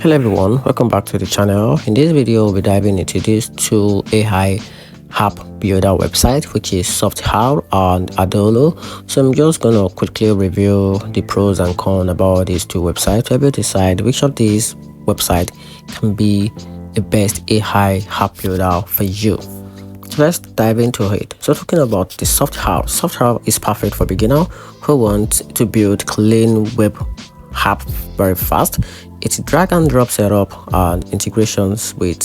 Hello everyone, welcome back to the channel. In this video we'll be diving into these two AI app builder website, which is Softr and Adalo. So I'm just gonna quickly review the pros and cons about these two websites. We will decide which of these websites can be the best AI app builder for you. So let's dive into it. So talking about the Softr is perfect for beginners who want to build clean web app very fast. It's drag and drop setup and integrations with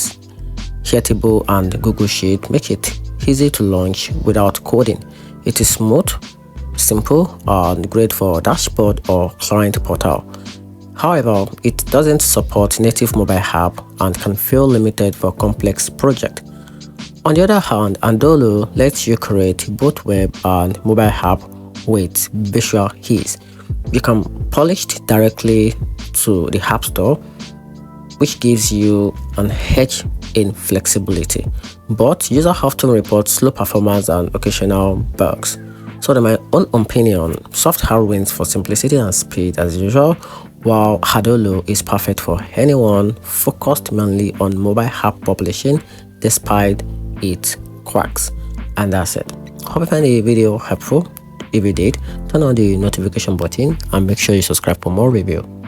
Airtable and Google Sheet make it easy to launch without coding. It is smooth, simple, and great for dashboard or client portal. However, it doesn't support native mobile app and can feel limited for complex projects. On the other hand, Adalo lets you create both web and mobile app with visual ease. You can polish it directly to the App Store, which gives you an edge in flexibility. But users often report slow performance and occasional bugs. So in my own opinion, Softr wins for simplicity and speed as usual, while Adalo is perfect for anyone focused mainly on mobile app publishing despite its quirks. And that's it. Hope you find the video helpful. If you did, turn on the notification button and make sure you subscribe for more review.